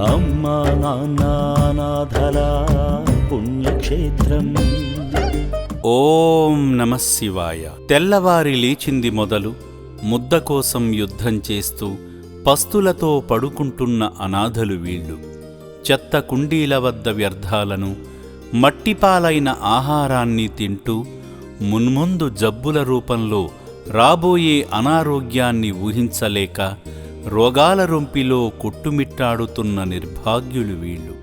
అమ్మా నాన్న అనాథల పుణ్యక్షేత్రం. ఓం నమః శివాయ. తెల్లవారి లేచింది మొదలు ముద్ద కోసం యుద్ధం చేస్తూ పస్తులతో పడుకుంటున్న అనాథలు వీళ్ళు. చెత్త కుండీల వద్ద వ్యర్థాలను, మట్టిపాలైన ఆహారాన్ని తింటూ మున్ముందు జబ్బుల రూపంలో రాబోయే అనారోగ్యాన్ని ఊహించలేక రోగాల రొంపిలో కొట్టుమిట్టాడుతున్న నిర్భాగ్యులు వీళ్ళు.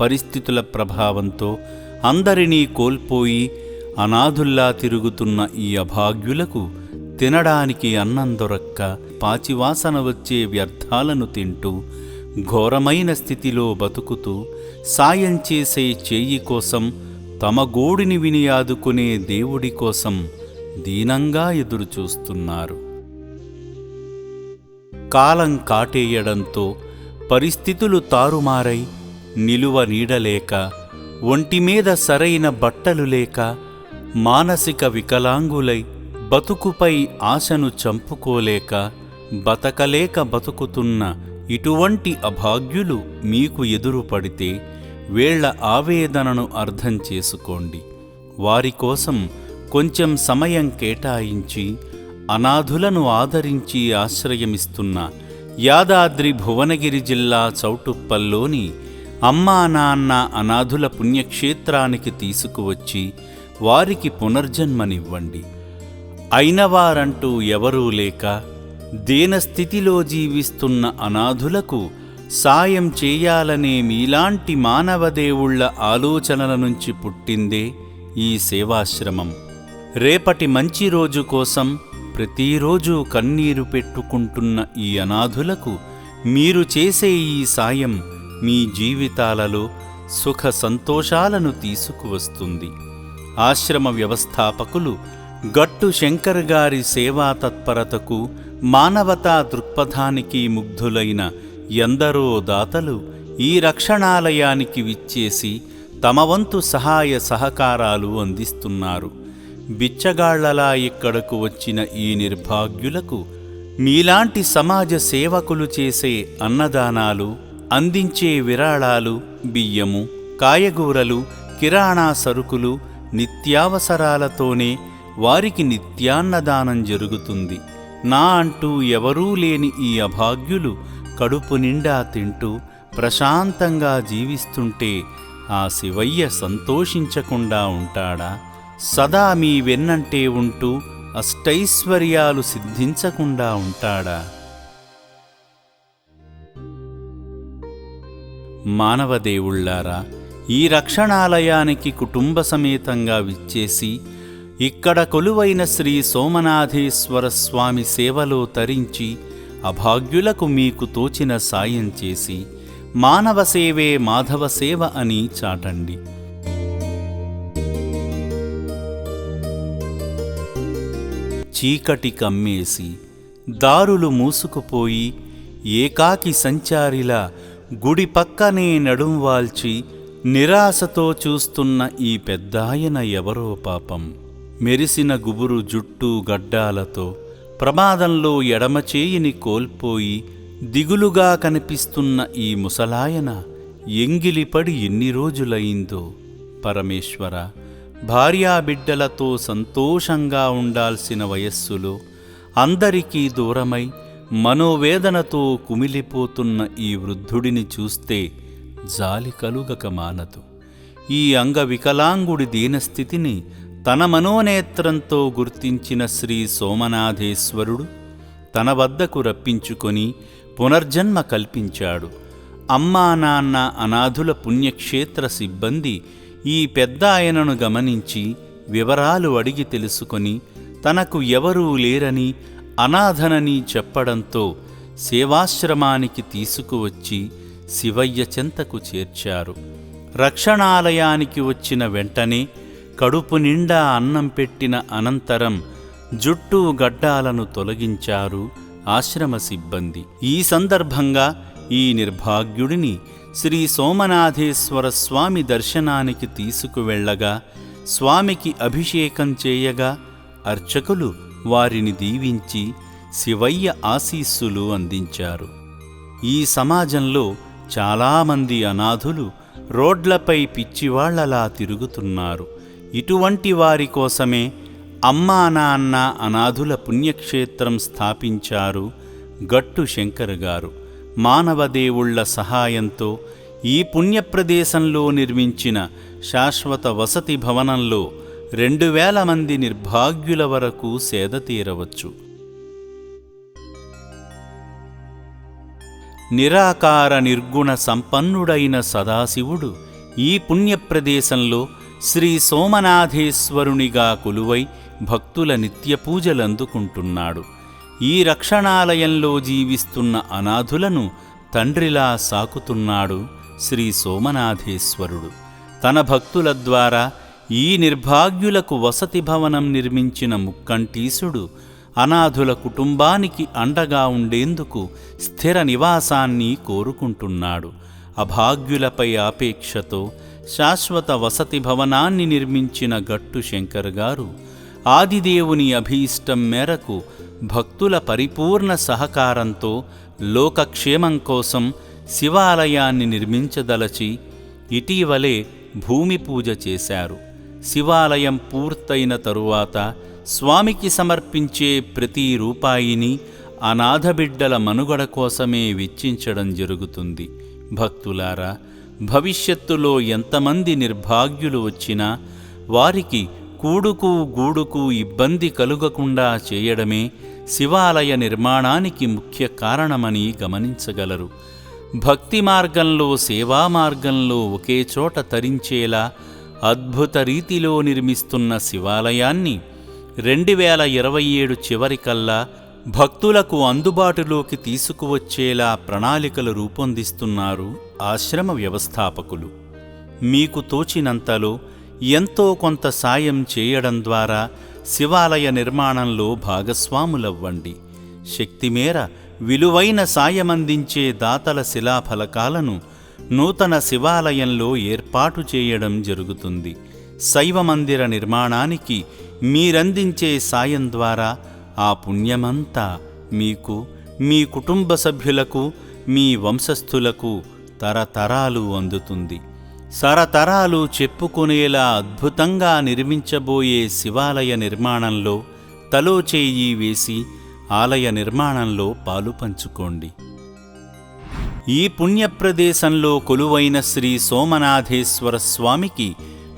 పరిస్థితుల ప్రభావంతో అందరినీ కోల్పోయి అనాథుల్లా తిరుగుతున్న ఈ అభాగ్యులకు తినడానికి అన్నం దొరక్క పాచివాసన వచ్చే వ్యర్థాలను తింటూ ఘోరమైన స్థితిలో బతుకుతూ సాయం చేసే చేయి కోసం, తమ గోడిని విని ఆదుకునే దేవుడి కోసం దీనంగా ఎదురుచూస్తున్నారు. కాలం కాటేయడంతో పరిస్థితులు తారుమారై నిలువ నీడలేక, ఒంటిమీద సరైన బట్టలు లేక, మానసిక వికలాంగులై బతుకుపై ఆశను చంపుకోలేక, బతకలేక బతుకుతున్న ఇటువంటి అభాగ్యులు మీకు ఎదురుపడితే వీళ్ల ఆవేదనను అర్థం చేసుకోండి. వారికోసం కొంచెం సమయం కేటాయించి అనాథులను ఆదరించి ఆశ్రయమిస్తున్న యాదాద్రి భువనగిరి జిల్లా చౌటుప్పల్లోని అమ్మా నాన్న అనాథుల పుణ్యక్షేత్రానికి తీసుకువచ్చి వారికి పునర్జన్మనివ్వండి. అయినవారంటూ ఎవరూ లేక దీనస్థితిలో జీవిస్తున్న అనాథులకు సాయం చేయాలనే మీలాంటి మానవదేవుళ్ల ఆలోచనల నుంచి పుట్టిందే ఈ సేవాశ్రమం. రేపటి మంచి రోజు కోసం ప్రతిరోజూ కన్నీరు పెట్టుకుంటున్న ఈ అనాథులకు మీరు చేసే ఈ సాయం మీ జీవితాలలో సుఖ సంతోషాలను తీసుకువస్తుంది. ఆశ్రమ వ్యవస్థాపకులు గట్టు శంకర్ గారి సేవా తత్పరతకు, మానవతా దృక్పథానికి ముగ్ధులైన ఎందరో దాతలు ఈ రక్షణాలయానికి విచ్చేసి తమ వంతు సహాయ సహకారాలు అందిస్తున్నారు. బిచ్చగాళ్లలా ఇక్కడకు వచ్చిన ఈ నిర్భాగ్యులకు మీలాంటి సమాజ సేవకులు చేసే అన్నదానాలు, అందించే విరాళాలు, బియ్యము, కాయగూరలు, కిరాణా సరుకులు, నిత్యావసరాలతోనే వారికి నిత్యాన్నదానం జరుగుతుంది. నా అంటూ ఎవరూ లేని ఈ అభాగ్యులు కడుపు నిండా తింటూ ప్రశాంతంగా జీవిస్తుంటే ఆ శివయ్య సంతోషించకుండా ఉంటాడా? సదా మీ వెన్నంటే ఉంటూ అష్టైశ్వర్యాలు సిద్ధించకుండా ఉంటాడా? మానవదేవుళ్లారా, ఈ రక్షణాలయానికి కుటుంబ సమేతంగా విచ్చేసి ఇక్కడ కొలువైన శ్రీ సోమనాథేశ్వర స్వామి సేవలో తరించి అభాగ్యులకు మీకు తోచిన సాయం చేసి మానవ సేవే మాధవ సేవ అని చాటండి. చీకటి కమ్మేసి దారులు మూసుకుపోయి ఏకాకి సంచారిలా గుడి పక్కనే నడుంవాల్చి నిరాశతో చూస్తున్న ఈ పెద్దాయన ఎవరో పాపం. మెరిసిన గుబురు జుట్టు గడ్డాలతో ప్రమాదంలో ఎడమచేయిని కోల్పోయి దిగులుగా కనిపిస్తున్న ఈ ముసలాయన ఎంగిలిపడి ఎన్ని రోజులైందో. పరమేశ్వర, భార్యాబిడ్డలతో సంతోషంగా ఉండాల్సిన వయస్సులో అందరికీ దూరమై మనోవేదనతో కుమిలిపోతున్న ఈ వృద్ధుడిని చూస్తే జాలి కలుగక మానదు. ఈ అంగవికలాంగుడి దీనస్థితిని తన మనోనేత్రంతో గుర్తించిన శ్రీ సోమనాథేశ్వరుడు తన వద్దకు రప్పించుకొని పునర్జన్మ కల్పించాడు. అమ్మా నాన్న అనాథుల పుణ్యక్షేత్ర సిబ్బంది ఈ పెద్ద ఆయనను గమనించి వివరాలు అడిగి తెలుసుకొని తనకు ఎవరూ లేరని, అనాథనని చెప్పడంతో సేవాశ్రమానికి తీసుకువచ్చి శివయ్య చెంతకు చేర్చారు. రక్షణాలయానికి వచ్చిన వెంటనే కడుపు నిండా అన్నం పెట్టిన అనంతరం జుట్టు గడ్డాలను తొలగించారు ఆశ్రమ సిబ్బంది. ఈ సందర్భంగా ఈ నిర్భాగ్యుడిని శ్రీ సోమనాథేశ్వర స్వామి దర్శనానికి తీసుకువెళ్లగా స్వామికి అభిషేకం చేయగా అర్చకులు వారిని దీవించి శివయ్య ఆశీస్సులు అందించారు. ఈ సమాజంలో చాలామంది అనాథులు రోడ్లపై పిచ్చివాళ్లలా తిరుగుతున్నారు. ఇటువంటి వారి కోసమే అమ్మా నాన్న అనాథుల పుణ్యక్షేత్రం స్థాపించారు గట్టు శంకర్ గారు. మానవదేవుళ్ల సహాయంతో ఈ పుణ్యప్రదేశంలో నిర్మించిన శాశ్వత వసతి భవనంలో 2000 మంది నిర్భాగ్యుల వరకు సేద తీరవచ్చు. నిరాకార నిర్గుణ సంపన్నుడైన సదాశివుడు ఈ పుణ్యప్రదేశంలో శ్రీ సోమనాథేశ్వరునిగా కొలువై భక్తుల నిత్యపూజలందుకుంటున్నాడు. ఈ రక్షణాలయంలో జీవిస్తున్న అనాథులను తండ్రిలా సాకుతున్నాడు శ్రీ సోమనాథేశ్వరుడు. తన భక్తుల ద్వారా ఈ నిర్భాగ్యులకు వసతి భవనం నిర్మించిన ముక్కంటీసుడు అనాథుల కుటుంబానికి అండగా ఉండేందుకు స్థిర నివాసాన్ని కోరుకుంటున్నాడు. అభాగ్యులపై ఆపేక్షతో శాశ్వత వసతి భవనాన్ని నిర్మించిన గట్టు శంకర్ గారు ఆదిదేవుని అభీష్టం మేరకు భక్తుల పరిపూర్ణ సహకారంతో లోకక్షేమం కోసం శివాలయాన్ని నిర్మించదలచి ఇటీవలే భూమి పూజ చేశారు. శివాలయం పూర్తయిన తరువాత స్వామికి సమర్పించే ప్రతి రూపాయిని అనాథబిడ్డల మనుగడ కోసమే వెచ్చించడం జరుగుతుంది. భక్తులారా, భవిష్యత్తులో ఎంతమంది నిర్భాగ్యులు వచ్చినా వారికి కూడుకు గూడుకు ఇబ్బంది కలుగకుండా చేయడమే శివాలయ నిర్మాణానికి ముఖ్య కారణమని గమనించగలరు. భక్తి మార్గంలో సేవా మార్గంలో ఒకే చోట తరించేలా అద్భుత రీతిలో నిర్మిస్తున్న శివాలయాన్ని 2027 చివరికల్లా భక్తులకు అందుబాటులోకి తీసుకువచ్చేలా ప్రణాళికలు రూపొందిస్తున్నారు ఆశ్రమ వ్యవస్థాపకులు. మీకు తోచినంతలో ఎంతో కొంత సాయం చేయడం ద్వారా శివాలయ నిర్మాణంలో భాగస్వాములవ్వండి. శక్తిమేర విలువైన సాయమందించే దాతల శిలాఫలకాలను నూతన శివాలయంలో ఏర్పాటు చేయడం జరుగుతుంది. శైవ మందిర నిర్మాణానికి మీరందించే సాయం ద్వారా ఆ పుణ్యమంతా మీకు, మీ కుటుంబ సభ్యులకు, మీ వంశస్థులకు తరతరాలు అందుతుంది. సరతరాలు చెప్పుకునేలా అద్భుతంగా నిర్మించబోయే శివాలయ నిర్మాణంలో తలో చేయి వేసి ఆలయ నిర్మాణంలో పాలు పంచుకోండి. ఈ పుణ్యప్రదేశంలో కొలువైన శ్రీ సోమనాథేశ్వర స్వామికి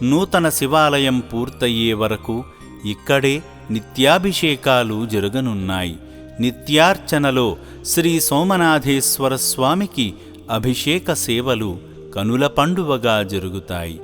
నూతన శివాలయం పూర్తయ్యే వరకు ఇక్కడే నిత్యాభిషేకాలు జరగనున్నాయి. నిత్యార్చనలో శ్రీ సోమనాథేశ్వర స్వామికి అభిషేక సేవలు కనుల పండువగా జరుగుతాయి.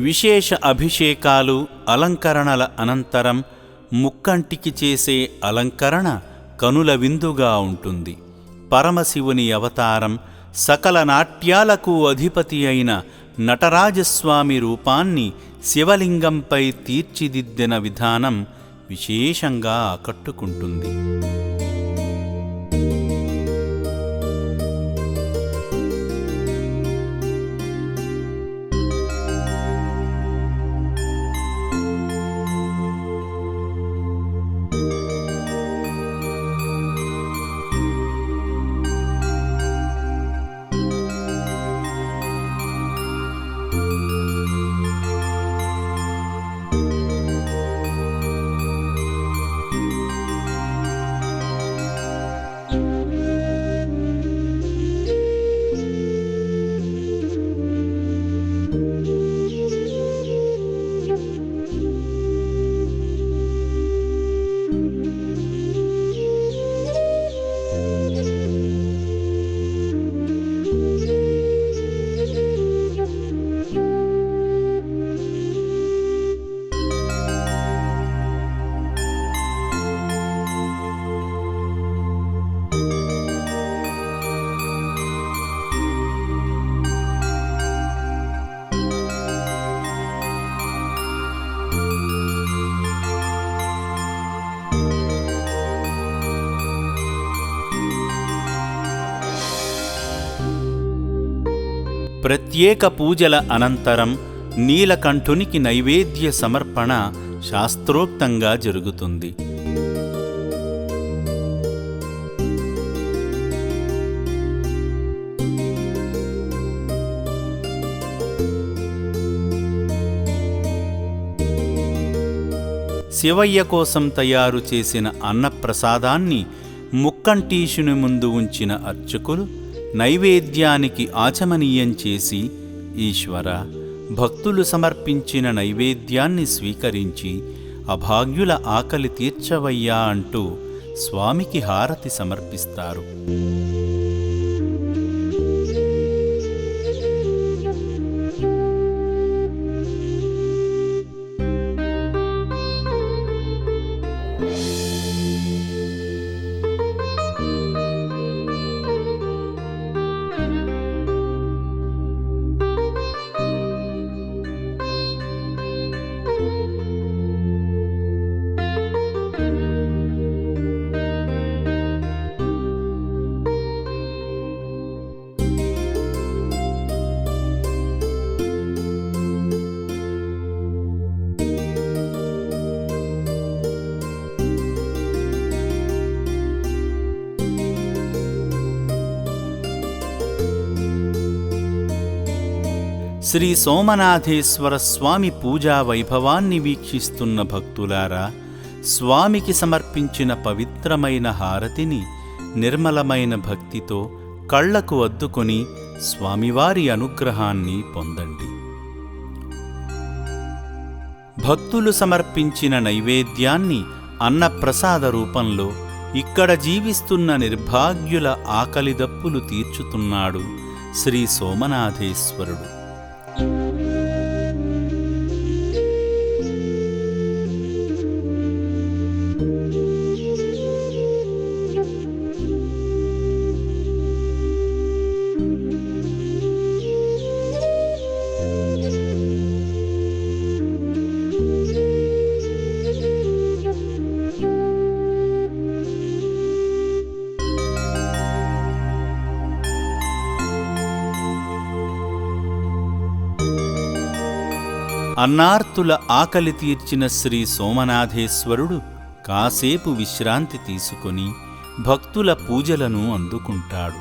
విశేష అభిషేకాలు, అలంకరణల అనంతరం ముక్కంటికి చేసే అలంకరణ కనుల విందుగా ఉంటుంది. పరమశివుని అవతారం, సకల నాట్యాలకు అధిపతి అయిన నటరాజస్వామి రూపాన్ని శివలింగంపై తీర్చిదిద్దిన విధానం విశేషంగా ఆకట్టుకుంటుంది. ప్రత్యేక పూజల అనంతరం నీలకంఠునికి నైవేద్య సమర్పణ శాస్త్రోక్తంగా జరుగుతుంది. శివయ్య కోసం తయారు చేసిన అన్నప్రసాదాన్ని ముక్కంటీశుని ముందు ఉంచిన అర్చకులు నైవేద్యానికి ఆచమనీయం చేసి, ఈశ్వర, భక్తులు సమర్పించిన నైవేద్యాన్ని స్వీకరించి అభాగ్యుల ఆకలి తీర్చవయ్యా అంటూ స్వామికి హారతి సమర్పిస్తారు. శ్రీ సోమనాథేశ్వర స్వామి పూజా వైభవాన్ని వీక్షిస్తున్న భక్తులారా, స్వామికి సమర్పించిన పవిత్రమైన హారతిని నిర్మలమైన భక్తితో కళ్లకు అద్దుకొని స్వామివారి అనుగ్రహాన్ని పొందండి. భక్తులు సమర్పించిన నైవేద్యాన్ని అన్నప్రసాద రూపంలో ఇక్కడ జీవిస్తున్న నిర్భాగ్యుల ఆకలిదప్పులు తీర్చుతున్నాడు శ్రీ సోమనాథేశ్వరుడు. అన్నార్తుల ఆకలి తీర్చిన శ్రీ సోమనాథేశ్వరుడు కాసేపు విశ్రాంతి తీసుకొని భక్తుల పూజలను అందుకుంటాడు.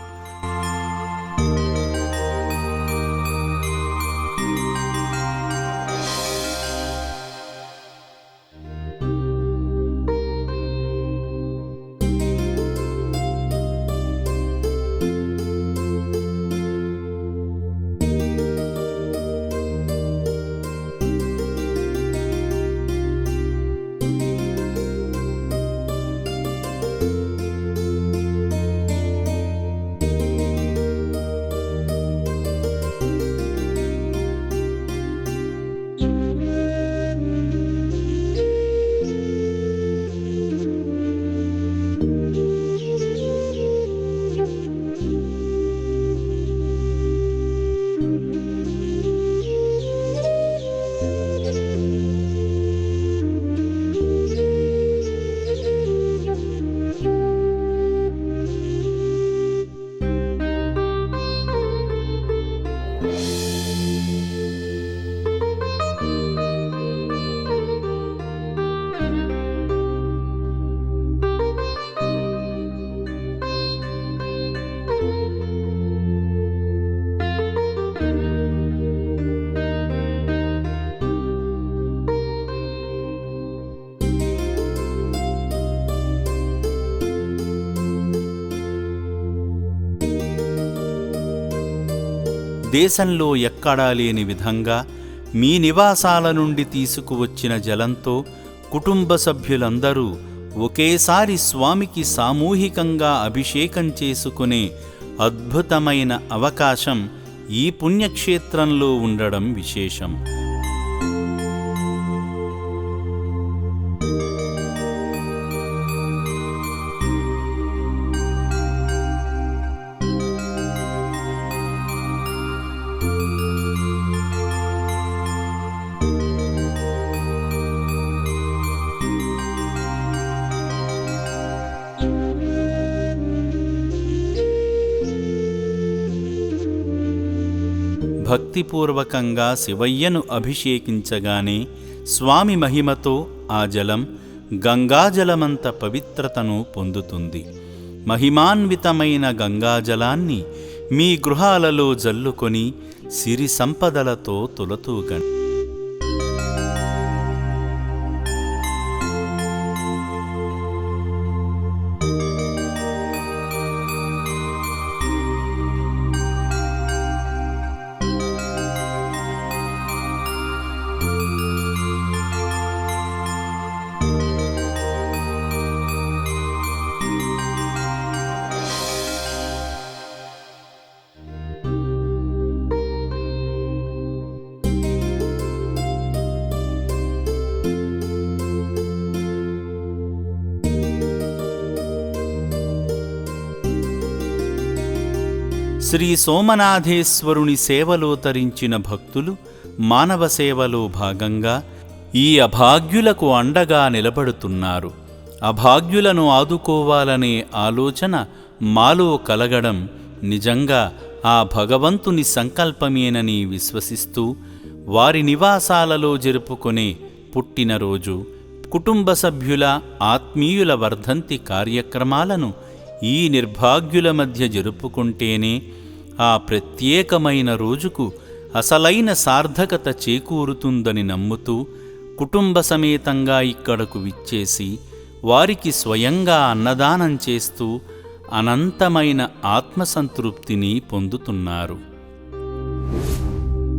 దేశంలో ఎక్కడా లేని విధంగా మీ నివాసాల నుండి తీసుకువచ్చిన జలంతో కుటుంబ సభ్యులందరూ ఒకేసారి స్వామికి సామూహికంగా అభిషేకం చేసుకునే అద్భుతమైన అవకాశం ఈ పుణ్యక్షేత్రంలో ఉండడం విశేషం. భక్తిపూర్వకంగా శివయ్యను అభిషేకించగానే స్వామి మహిమతో ఆ జలం గంగాజలమంత పవిత్రతను పొందుతుంది. మహిమాన్వితమైన గంగాజలాన్ని మీ గృహాలలో జల్లుకొని సిరి సంపదలతో తులతూగండి. శ్రీ సోమనాథేశ్వరుని సేవలో తరించిన భక్తులు మానవ సేవలో భాగంగా ఈ అభాగ్యులకు అండగా నిలబడుతున్నారు. అభాగ్యులను ఆదుకోవాలనే ఆలోచన మాలో కలగడం నిజంగా ఆ భగవంతుని సంకల్పమేనని విశ్వసిస్తూ వారి నివాసాలలో జరుపుకునే పుట్టినరోజు, కుటుంబ సభ్యుల ఆత్మీయుల వర్ధంతి కార్యక్రమాలను ఈ నిర్భాగ్యుల మధ్య జరుపుకుంటేనే ఆ ప్రత్యేకమైన రోజుకు అసలైన సార్థకత చేకూరుతుందని నమ్ముతూ కుటుంబ సమేతంగా ఇక్కడకు విచ్చేసి వారికి స్వయంగా అన్నదానం చేస్తూ అనంతమైన ఆత్మసంతృప్తిని పొందుతున్నారు.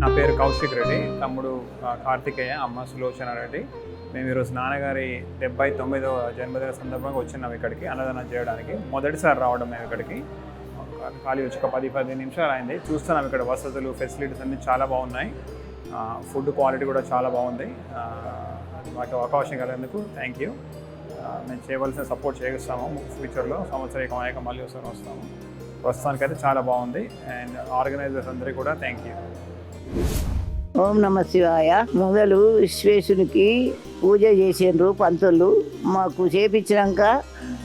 నా పేరు కౌశిక్ రెడ్డి, తమ్ముడు కార్తికేయ, అమ్మ సులోచన రెడ్డి. మేము ఈరోజు నాన్నగారి 79వ జన్మదిన సందర్భంగా వచ్చినాం ఇక్కడికి అన్నదానం చేయడానికి. మొదటిసారి రావడం మేము ఇక్కడికి. ఖాళీ వచ్చి ఒక 10-15 నిమిషాలు అయింది. చూస్తున్నాం ఇక్కడ వసతులు, ఫెసిలిటీస్ అన్నీ చాలా బాగున్నాయి. ఫుడ్ క్వాలిటీ కూడా చాలా బాగుంది. మాకు అవకాశం కలిగినందుకు థ్యాంక్ యూ. మేము చేయవలసిన సపోర్ట్ చేస్తాము. ఫ్యూచర్లో సంవత్సరం మళ్ళీ వస్తాము. ప్రస్తుతానికైతే చాలా బాగుంది. అండ్ ఆర్గనైజర్స్ అందరికీ కూడా థ్యాంక్ యూ. ఓం నమ శివాయ. మొదలు విశ్వేశునికి పూజ చేసిండ్రు పంతులు. మాకు చేపించినాక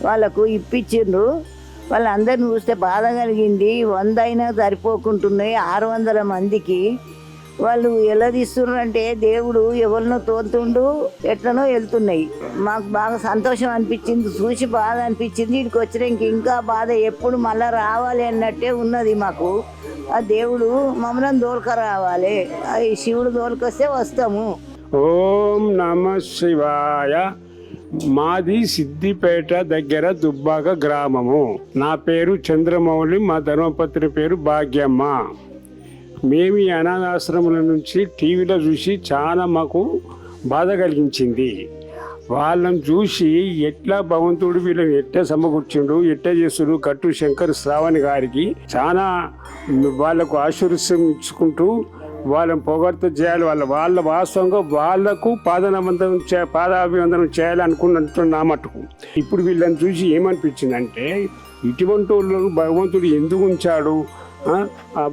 వాళ్ళకు ఇప్పించిండ్రు. వాళ్ళందరిని చూస్తే బాధ కలిగింది. 100 అయినా సరిపోకుంటున్నాయి. 600 మందికి వాళ్ళు ఎలా తీస్తున్నారు అంటే దేవుడు ఎవరినో తోలుతుండు, ఎట్లనో వెళ్తున్నాయి. మాకు బాగా సంతోషం అనిపించింది, చూసి బాధ అనిపించింది. ఇక్కడికి వచ్చిన ఇంకా బాధ ఎప్పుడు మళ్ళీ రావాలి అన్నట్టే ఉన్నది మాకు. ఆ దేవుడు మమ్మల్ని దోల్క రావాలి. ఈ శివుడు దోల్కొస్తే వస్తాము. ఓం నమ శివాయ. మాది సిద్దిపేట దగ్గర దుబ్బాక గ్రామము. నా పేరు చంద్రమౌళి, మా ధర్మపత్ని పేరు భాగ్యమ్మ. మేము ఈ అనాథాశ్రముల నుంచి టీవీలో చూసి చాలా మాకు బాధ కలిగించింది. వాళ్ళని చూసి ఎట్లా భగవంతుడు వీళ్ళని ఎట్లా సమకూర్చిండు, ఎట్లా చేస్తుడు. గట్టు శంకర్ శ్రావణి గారికి చాలా వాళ్ళకు ఆశీర్వాదం ఇచ్చుకుంటూ వాళ్ళని పొగడ్త చేయాలి. వాళ్ళ వాస్తవంగా వాళ్లకు పాదాభివందనం చేయాలనుకున్నట్టు నా మటుకు. ఇప్పుడు వీళ్ళని చూసి ఏమనిపించిందంటే ఇటువంటి వాళ్ళను భగవంతుడు ఎందుకు ఉంచాడు,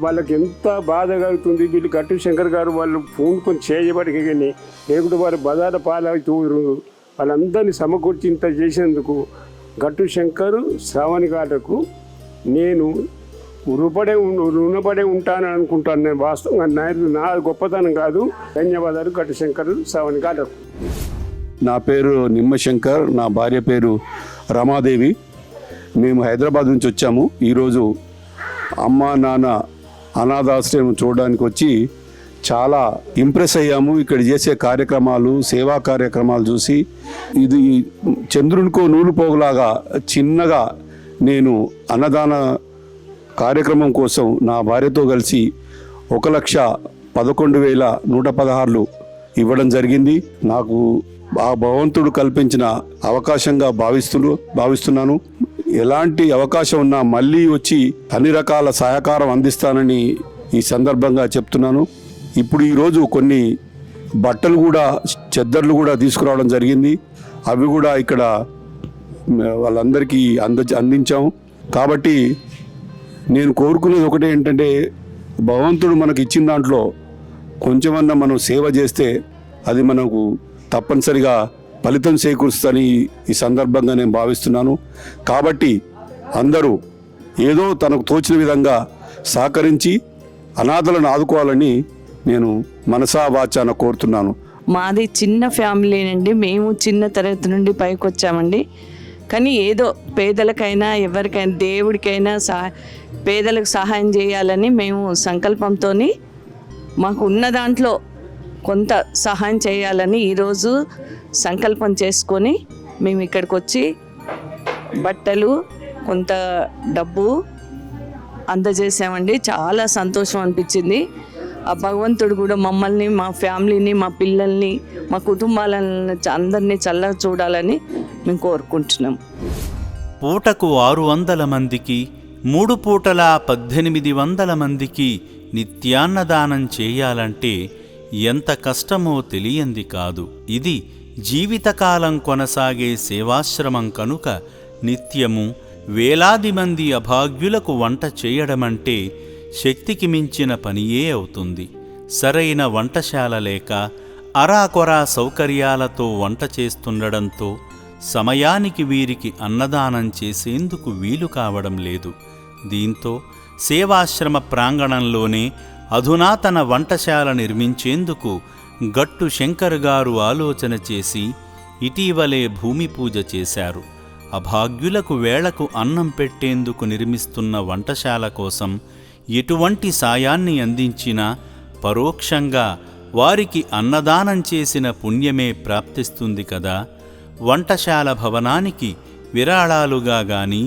వాళ్ళకి ఎంత బాధ కలుగుతుంది. వీళ్ళు గట్టు శంకర్ గారు వాళ్ళు ఫోన్ కొని చేయబడికి కానీ లేకుంటే వారు బజార పాలవుతూరు. వాళ్ళందరినీ సమకూర్చి ఇంత చేసేందుకు గట్టు శంకర్ శ్రావణి గారికి నేను రుణపడే ఉంటానని అనుకుంటాను. నేను వాస్తవంగా నా గొప్పతనం కాదు. ధన్యవాదాలు గట్టు శంకర్ శ్రావణి గారికి. నా పేరు నిమ్మశంకర్, నా భార్య పేరు రమాదేవి. మేము హైదరాబాద్ నుంచి వచ్చాము. ఈరోజు అమ్మ నాన్న అనాథాశ్రయం చూడడానికి వచ్చి చాలా ఇంప్రెస్ అయ్యాము. ఇక్కడ చేసే కార్యక్రమాలు, సేవా కార్యక్రమాలు చూసి ఇది చంద్రునికో నూలు పోగులాగా చిన్నగా నేను అన్నదాన కార్యక్రమం కోసం నా భార్యతో కలిసి 1,11,116 ఇవ్వడం జరిగింది. నాకు ఆ భగవంతుడు కల్పించిన అవకాశంగా భావిస్తున్నాను. ఎలాంటి అవకాశం ఉన్నా మళ్ళీ వచ్చి అన్ని రకాల సహకారం అందిస్తానని ఈ సందర్భంగా చెప్తున్నాను. ఇప్పుడు ఈరోజు కొన్ని బట్టలు కూడా, చెద్దర్లు కూడా తీసుకురావడం జరిగింది. అవి కూడా ఇక్కడ వాళ్ళందరికీ అందించాము. కాబట్టి నేను కోరుకునేది ఒకటే ఏంటంటే, భగవంతుడు మనకి ఇచ్చిన దాంట్లో కొంచెమన్నా మనం సేవ చేస్తే అది మనకు తప్పనిసరిగా ఫలితం చేకూరుస్తుందని ఈ సందర్భంగా నేను భావిస్తున్నాను. కాబట్టి అందరూ ఏదో తనకు తోచిన విధంగా సహకరించి అనాథలను ఆదుకోవాలని నేను మనసా వాచాన కోరుతున్నాను. మాది చిన్న ఫ్యామిలీనండి. మేము చిన్న తరగతి నుండి పైకి వచ్చామండి. కానీ ఏదో పేదలకైనా ఎవరికైనా దేవుడికైనా పేదలకు సహాయం చేయాలని మేము సంకల్పంతో మాకు ఉన్న దాంట్లో కొంత సహాయం చేయాలని ఈరోజు సంకల్పం చేసుకొని మేము ఇక్కడికి వచ్చి బట్టలు, కొంత డబ్బు అందజేసామండి. చాలా సంతోషం అనిపించింది. ఆ భగవంతుడు కూడా మమ్మల్ని, మా ఫ్యామిలీని, మా పిల్లల్ని, మా కుటుంబాలను అందరినీ చల్లగా చూడాలని మేము కోరుకుంటున్నాం. పూటకు 600 మందికి, 3 పూటలా 1800 మందికి నిత్యాన్నదానం చేయాలంటే ఎంత కష్టమో తెలియంది కాదు. ఇది జీవితకాలం కొనసాగే సేవాశ్రమం కనుక నిత్యము వేలాది మంది అభాగ్యులకు వంట చేయడమంటే శక్తికి మించిన పనియే అవుతుంది. సరైన వంటశాల లేక అరాకొరా సౌకర్యాలతో వంట చేస్తుండడంతో సమయానికి వీరికి అన్నదానం చేసేందుకు వీలు కావడం లేదు. దీంతో సేవాశ్రమ ప్రాంగణంలోనే అధునాతన వంటశాల నిర్మించేందుకు గట్టు శంకర్ గారు ఆలోచన చేసి ఇటీవలే భూమి పూజ చేశారు. అభాగ్యులకు వేళకు అన్నం పెట్టేందుకు నిర్మిస్తున్న వంటశాల కోసం ఎటువంటి సాయాన్ని అందించినా పరోక్షంగా వారికి అన్నదానం చేసిన పుణ్యమే ప్రాప్తిస్తుంది కదా. వంటశాల భవనానికి విరాళాలుగా గాని,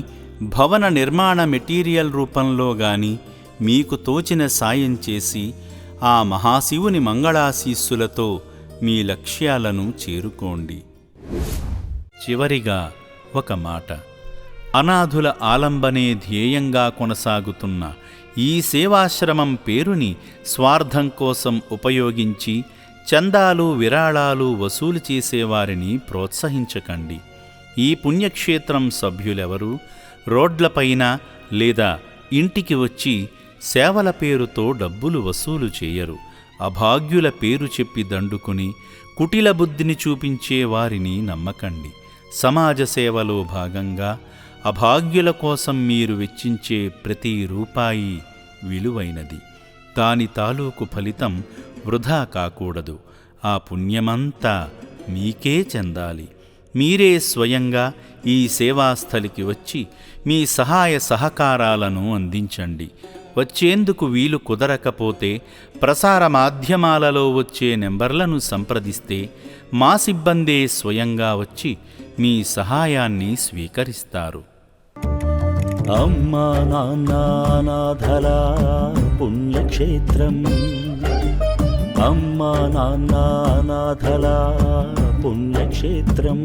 భవన నిర్మాణ మెటీరియల్ రూపంలో గాని మీకు తోచిన సాయం చేసి ఆ మహాశివుని మంగళాశీస్సులతో మీ లక్ష్యాలను చేరుకోండి. చివరిగా ఒక మాట. అనాథుల ఆలంబనే ధ్యేయంగా కొనసాగుతున్న ఈ సేవాశ్రమం పేరుని స్వార్థం కోసం ఉపయోగించి చందాలు, విరాళాలు వసూలు చేసేవారిని ప్రోత్సహించకండి. ఈ పుణ్యక్షేత్రం సభ్యులెవరూ రోడ్లపైన లేదా ఇంటికి వచ్చి సేవల పేరుతో డబ్బులు వసూలు చేయరు. అభాగ్యుల పేరు చెప్పి దండుకుని కుటిల బుద్ధిని చూపించే వారిని నమ్మకండి. సమాజ సేవలో భాగంగా అభాగ్యుల కోసం మీరు వెచ్చించే ప్రతి రూపాయి విలువైనది. దాని తాలూకు ఫలితం వృధా కాకూడదు. ఆ పుణ్యమంతా మీకే చెందాలి. మీరే స్వయంగా ఈ సేవాస్థలికి వచ్చి మీ సహాయ సహకారాలను అందించండి. వచ్చేందుకు వీలు కుదరకపోతే ప్రసార మాధ్యమాలలో వచ్చే నెంబర్లను సంప్రదిస్తే మా సిబ్బందే స్వయంగా వచ్చి మీ సహాయాన్ని స్వీకరిస్తారు. అమ్మా నాన్న అనాథల పుణ్యక్షేత్రం, అమ్మా నాన్న అనాథల పుణ్యక్షేత్రం.